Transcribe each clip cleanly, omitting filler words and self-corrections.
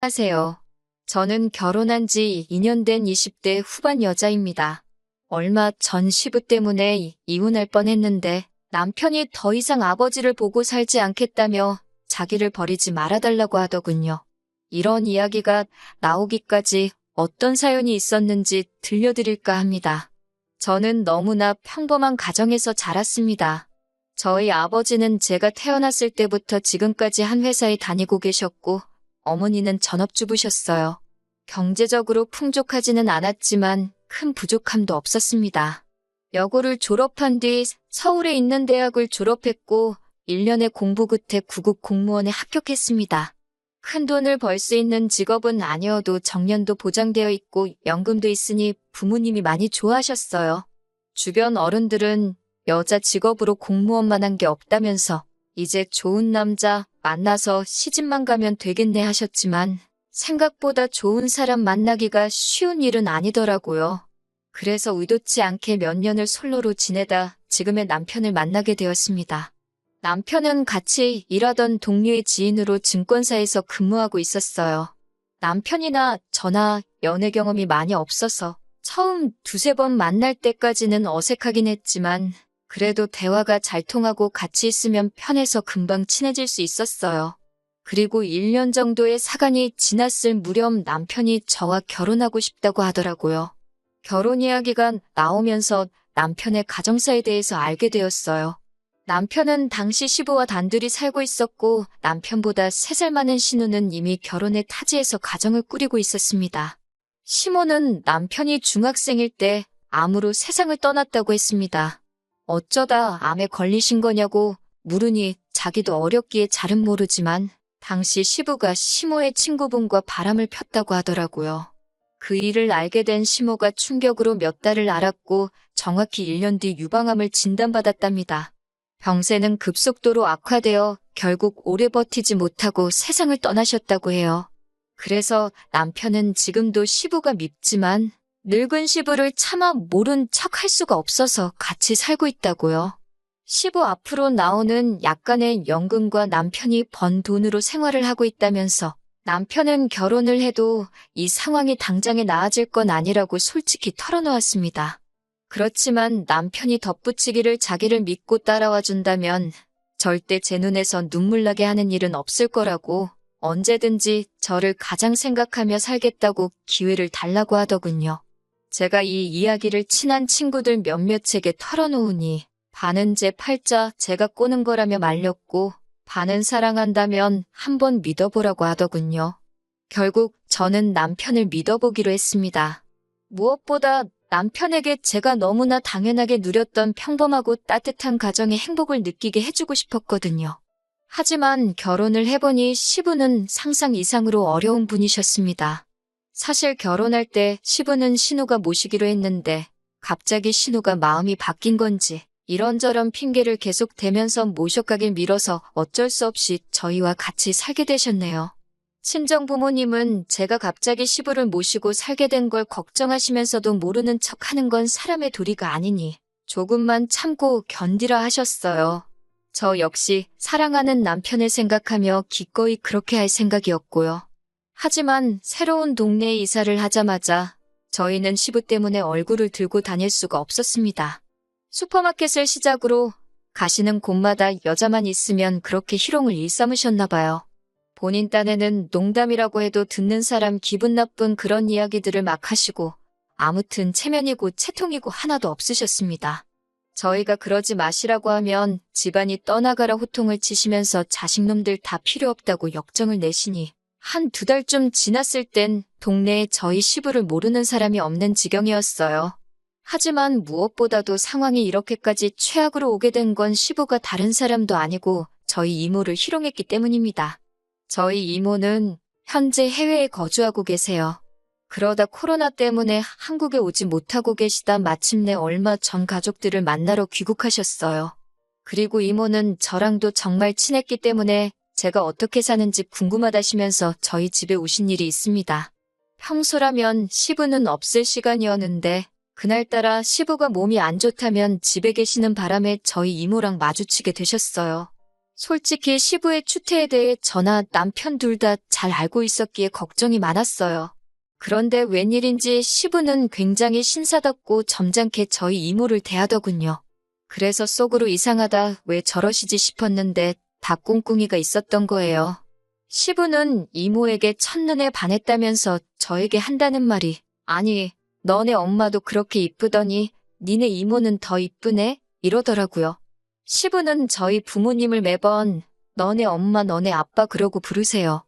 안녕하세요. 저는 결혼한 지 2년 된 20대 후반 여자입니다. 얼마 전 시부 때문에 이혼할 뻔했는데 남편이 더 이상 아버지를 보고 살지 않겠다며 자기를 버리지 말아달라고 하더군요. 이런 이야기가 나오기까지 어떤 사연이 있었는지 들려드릴까 합니다. 저는 너무나 평범한 가정에서 자랐습니다. 저희 아버지는 제가 태어났을 때부터 지금까지 한 회사에 다니고 계셨고 어머니는 전업주부셨어요. 경제적으로 풍족하지는 않았지만 큰 부족함도 없었습니다. 여고를 졸업한 뒤 서울에 있는 대학을 졸업했고 1년의 공부 끝에 구급 공무원에 합격했습니다. 큰 돈을 벌 수 있는 직업은 아니어도 정년도 보장되어 있고 연금도 있으니 부모님이 많이 좋아하셨어요. 주변 어른들은 여자 직업으로 공무원만 한 게 없다면서 이제 좋은 남자 만나서 시집만 가면 되겠네 하셨지만 생각보다 좋은 사람 만나기가 쉬운 일은 아니더라고요. 그래서 의도치 않게 몇 년을 솔로로 지내다 지금의 남편을 만나게 되었습니다. 남편은 같이 일하던 동료의 지인으로 증권사에서 근무하고 있었어요. 남편이나 저나 연애 경험이 많이 없어서 처음 두세 번 만날 때까지는 어색하긴 했지만 그래도 대화가 잘 통하고 같이 있으면 편해서 금방 친해질 수 있었어요. 그리고 1년 정도의 사간이 지났을 무렵 남편이 저와 결혼하고 싶다고 하더라고요. 결혼 이야기가 나오면서 남편의 가정사에 대해서 알게 되었어요. 남편은 당시 시부와 단둘이 살고 있었고 남편보다 3살 많은 신우는 이미 결혼해 타지에서 가정을 꾸리고 있었습니다. 시모는 남편이 중학생일 때 암으로 세상을 떠났다고 했습니다. 어쩌다 암에 걸리신 거냐고 물으니 자기도 어렸기에 잘은 모르지만 당시 시부가 시모의 친구분과 바람을 폈다고 하더라고요. 그 일을 알게 된 시모가 충격으로 몇 달을 앓았고 정확히 1년 뒤 유방암을 진단받았답니다. 병세는 급속도로 악화되어 결국 오래 버티지 못하고 세상을 떠나셨다고 해요. 그래서 남편은 지금도 시부가 밉지만 늙은 시부를 차마 모른 척 할 수가 없어서 같이 살고 있다고요. 시부 앞으로 나오는 약간의 연금과 남편이 번 돈으로 생활을 하고 있다면서 남편은 결혼을 해도 이 상황이 당장에 나아질 건 아니라고 솔직히 털어놓았습니다. 그렇지만 남편이 덧붙이기를 자기를 믿고 따라와 준다면 절대 제 눈에서 눈물 나게 하는 일은 없을 거라고 언제든지 저를 가장 생각하며 살겠다고 기회를 달라고 하더군요. 제가 이 이야기를 친한 친구들 몇몇에게 털어놓으니 반은 제 팔자 제가 꼬는 거라며 말렸고 반은 사랑한다면 한번 믿어보라고 하더군요. 결국 저는 남편을 믿어보기로 했습니다. 무엇보다 남편에게 제가 너무나 당연하게 누렸던 평범하고 따뜻한 가정의 행복을 느끼게 해주고 싶었거든요. 하지만 결혼을 해보니 시부는 상상 이상으로 어려운 분이셨습니다. 사실 결혼할 때 시부는 신우가 모시기로 했는데 갑자기 신우가 마음이 바뀐 건지 이런저런 핑계를 계속 대면서 모셔가길 미뤄서 어쩔 수 없이 저희와 같이 살게 되셨네요. 친정 부모님은 제가 갑자기 시부를 모시고 살게 된 걸 걱정하시면서도 모르는 척하는 건 사람의 도리가 아니니 조금만 참고 견디라 하셨어요. 저 역시 사랑하는 남편을 생각하며 기꺼이 그렇게 할 생각이었고요. 하지만 새로운 동네에 이사를 하자마자 저희는 시부 때문에 얼굴을 들고 다닐 수가 없었습니다. 슈퍼마켓을 시작으로 가시는 곳마다 여자만 있으면 그렇게 희롱을 일삼으셨나 봐요. 본인 딴에는 농담이라고 해도 듣는 사람 기분 나쁜 그런 이야기들을 막 하시고 아무튼 체면이고 채통이고 하나도 없으셨습니다. 저희가 그러지 마시라고 하면 집안이 떠나가라 호통을 치시면서 자식놈들 다 필요 없다고 역정을 내시니 한 2달쯤 지났을 땐 동네에 저희 시부를 모르는 사람이 없는 지경이었어요. 하지만 무엇보다도 상황이 이렇게까지 최악으로 오게 된 건 시부가 다른 사람도 아니고 저희 이모를 희롱했기 때문입니다. 저희 이모는 현재 해외에 거주하고 계세요. 그러다 코로나 때문에 한국에 오지 못하고 계시다 마침내 얼마 전 가족들을 만나러 귀국하셨어요. 그리고 이모는 저랑도 정말 친했기 때문에 제가 어떻게 사는지 궁금하다시면서 저희 집에 오신 일이 있습니다. 평소라면 시부는 없을 시간이었는데 그날따라 시부가 몸이 안 좋다면 집에 계시는 바람에 저희 이모랑 마주치게 되셨어요. 솔직히 시부의 추태에 대해 저나 남편 둘 다 잘 알고 있었기에 걱정이 많았어요. 그런데 웬일인지 시부는 굉장히 신사답고 점잖게 저희 이모를 대하더군요. 그래서 속으로 이상하다, 왜 저러시지 싶었는데 다 꿍꿍이가 있었던 거예요. 시부는 이모에게 첫눈에 반했다면서 저에게 한다는 말이, 아니, 너네 엄마도 그렇게 이쁘더니 니네 이모는 더 이쁘네? 이러더라고요. 시부는 저희 부모님을 매번 너네 엄마 너네 아빠 그러고 부르세요.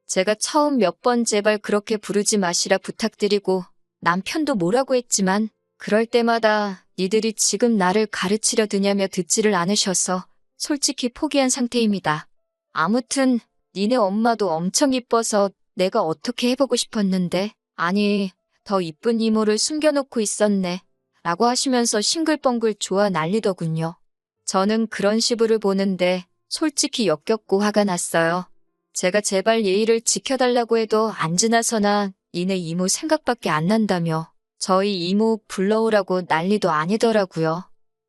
제가 처음 몇 번 제발 그렇게 부르지 마시라 부탁드리고 남편도 뭐라고 했지만 그럴 때마다 니들이 지금 나를 가르치려 드냐며 듣지를 않으셔서 솔직히 포기한 상태입니다. 아무튼 니네 엄마도 엄청 이뻐서 내가 어떻게 해보고 싶었는데, 아니 더 이쁜 이모를 숨겨놓고 있었네 라고 하시면서 싱글벙글 좋아 난리더군요. 저는 그런 시부를 보는데 솔직히 역겹고 화가 났어요. 제가 제발 예의를 지켜달라고 해도 앉으나서나 니네 이모 생각밖에 안 난다며 저희 이모 불러오라고 난리도 아니더라고요.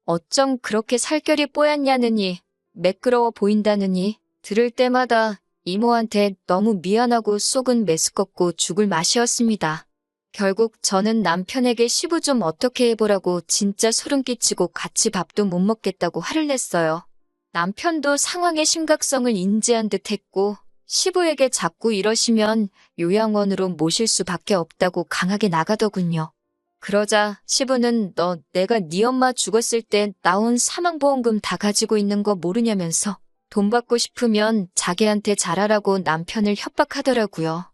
어쩜 그렇게 살결이 뽀얗냐느니 매끄러워 보인다느니 들을 때마다 이모한테 너무 미안하고 속은 메스껍고 죽을 맛이었습니다. 결국 저는 남편에게 시부 좀 어떻게 해보라고 진짜 소름 끼치고 같이 밥도 못 먹겠다고 화를 냈어요. 남편도 상황의 심각성을 인지한 듯 했고 시부에게 자꾸 이러시면 요양원으로 모실 수밖에 없다고 강하게 나가더군요. 그러자 시부는 너 내가 네 엄마 죽었을 때 나온 사망보험금 다 가지고 있는 거 모르냐면서 돈 받고 싶으면 자기한테 잘하라고 남편을 협박하더라고요.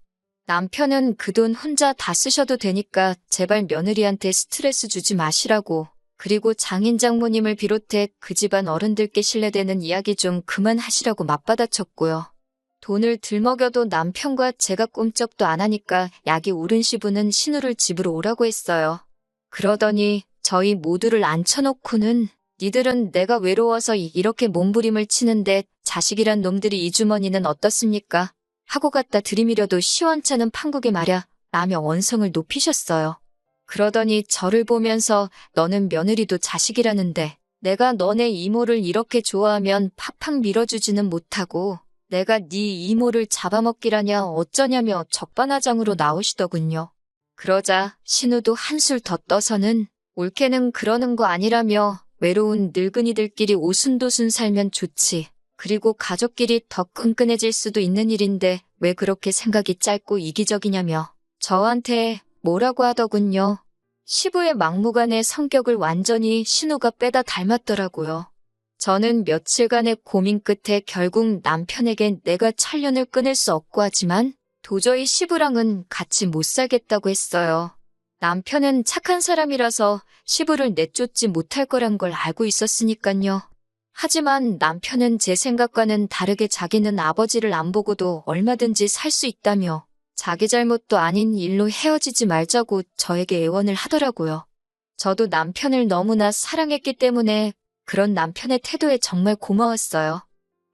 남편은 그 돈 혼자 다 쓰셔도 되니까 제발 며느리한테 스트레스 주지 마시라고, 그리고 장인 장모님을 비롯해 그 집안 어른들께 신뢰되는 이야기 좀 그만하시라고 맞받아쳤고요. 돈을 들먹여도 남편과 제가 꼼짝도 안 하니까 약이 오른 시부는 신우를 집으로 오라고 했어요. 그러더니 저희 모두를 앉혀놓고는 니들은 내가 외로워서 이렇게 몸부림을 치는데 자식이란 놈들이 이 주머니는 어떻습니까? 하고 갖다 들이밀어도 시원찮은 판국에 말야 라며 원성을 높이셨어요. 그러더니 저를 보면서 너는 며느리도 자식이라는데 내가 너네 이모를 이렇게 좋아하면 팍팍 밀어주지는 못하고 내가 네 이모를 잡아먹기라냐 어쩌냐며 적반하장으로 나오시더군요. 그러자 신우도 한술 더 떠서는 옳게는 그러는 거 아니라며 외로운 늙은이들끼리 오순도순 살면 좋지. 그리고 가족끼리 더 끈끈해질 수도 있는 일인데 왜 그렇게 생각이 짧고 이기적이냐며 저한테 뭐라고 하더군요. 시부의 막무가내 성격을 완전히 신우가 빼다 닮았더라고요. 저는 며칠간의 고민 끝에 결국 남편에겐 내가 찰년을 끊을 수 없고 하지만 도저히 시부랑은 같이 못 살겠다고 했어요. 남편은 착한 사람이라서 시부를 내쫓지 못할 거란 걸 알고 있었으니까요. 하지만 남편은 제 생각과는 다르게 자기는 아버지를 안 보고도 얼마든지 살 수 있다며 자기 잘못도 아닌 일로 헤어지지 말자고 저에게 애원을 하더라고요. 저도 남편을 너무나 사랑했기 때문에 그런 남편의 태도에 정말 고마웠어요.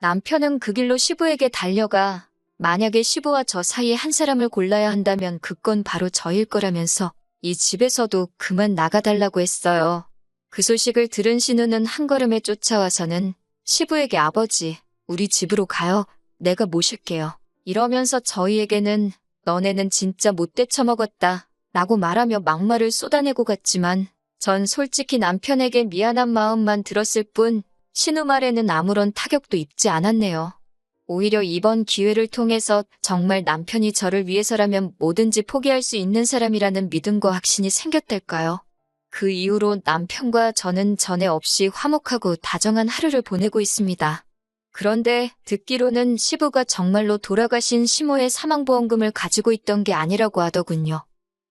남편은 그 길로 시부에게 달려가 만약에 시부와 저 사이에 한 사람을 골라야 한다면 그건 바로 저일 거라면서 이 집에서도 그만 나가달라고 했어요. 그 소식을 들은 신우는 한 걸음에 쫓아와서는 시부에게 아버지, 우리 집으로 가요. 내가 모실게요. 이러면서 저희에게는 너네는 진짜 못돼 처먹었다 라고 말하며 막말을 쏟아내고 갔지만 전 솔직히 남편에게 미안한 마음만 들었을 뿐 신우 말에는 아무런 타격도 입지 않았네요. 오히려 이번 기회를 통해서 정말 남편이 저를 위해서라면 뭐든지 포기할 수 있는 사람이라는 믿음과 확신이 생겼달까요? 그 이후로 남편과 저는 전에 없이 화목하고 다정한 하루를 보내고 있습니다. 그런데 듣기로는 시부가 정말로 돌아가신 시모의 사망보험금을 가지고 있던 게 아니라고 하더군요.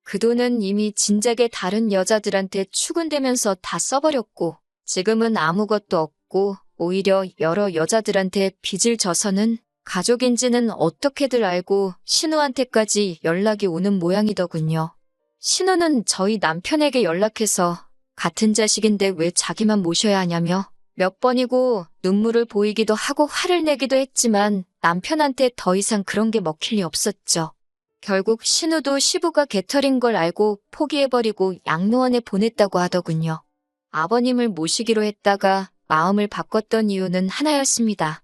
그 돈은 이미 진작에 다른 여자들한테 추근되면서 다 써버렸고 지금은 아무것도 없고 오히려 여러 여자들한테 빚을 져서는 가족인지는 어떻게들 알고 신우한테까지 연락이 오는 모양이더군요. 신우는 저희 남편에게 연락해서 같은 자식인데 왜 자기만 모셔야 하냐며 몇 번이고 눈물을 보이기도 하고 화를 내기도 했지만 남편한테 더 이상 그런 게 먹힐 리 없었죠. 결국 신우도 시부가 개털인 걸 알고 포기해버리고 양로원에 보냈다고 하더군요. 아버님을 모시기로 했다가 마음을 바꿨던 이유는 하나였습니다.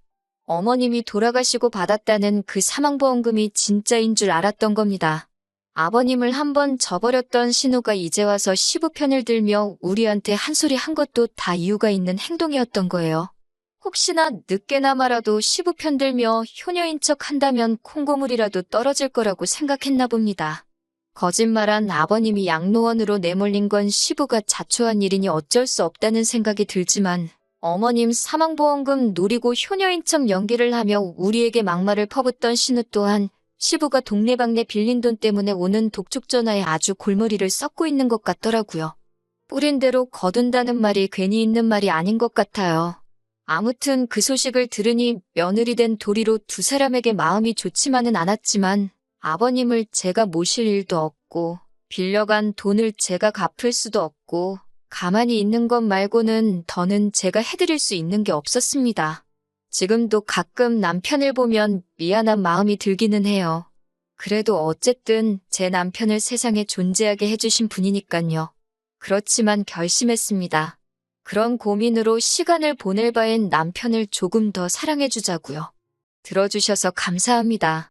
어머님이 돌아가시고 받았다는 그 사망보험금이 진짜인 줄 알았던 겁니다. 아버님을 한번 저버렸던 신우가 이제 와서 시부 편을 들며 우리한테 한 소리 한 것도 다 이유가 있는 행동이었던 거예요. 혹시나 늦게나마라도 시부 편 들며 효녀인 척 한다면 콩고물이라도 떨어질 거라고 생각했나 봅니다. 거짓말한 아버님이 양로원으로 내몰린 건 시부가 자초한 일이니 어쩔 수 없다는 생각이 들지만 어머님 사망보험금 노리고 효녀인 척 연기를 하며 우리에게 막말을 퍼붓던 신우 또한 시부가 동네방네 빌린 돈 때문에 오는 독촉 전화에 아주 골머리를 썩고 있는 것 같더라고요. 뿌린 대로 거둔다는 말이 괜히 있는 말이 아닌 것 같아요. 아무튼 그 소식을 들으니 며느리 된 도리로 두 사람에게 마음이 좋지만은 않았지만 아버님을 제가 모실 일도 없고 빌려간 돈을 제가 갚을 수도 없고 가만히 있는 것 말고는 더는 제가 해드릴 수 있는 게 없었습니다. 지금도 가끔 남편을 보면 미안한 마음이 들기는 해요. 그래도 어쨌든 제 남편을 세상에 존재하게 해주신 분이니깐요. 그렇지만 결심했습니다. 그런 고민으로 시간을 보낼 바엔 남편을 조금 더 사랑해주자고요. 들어주셔서 감사합니다.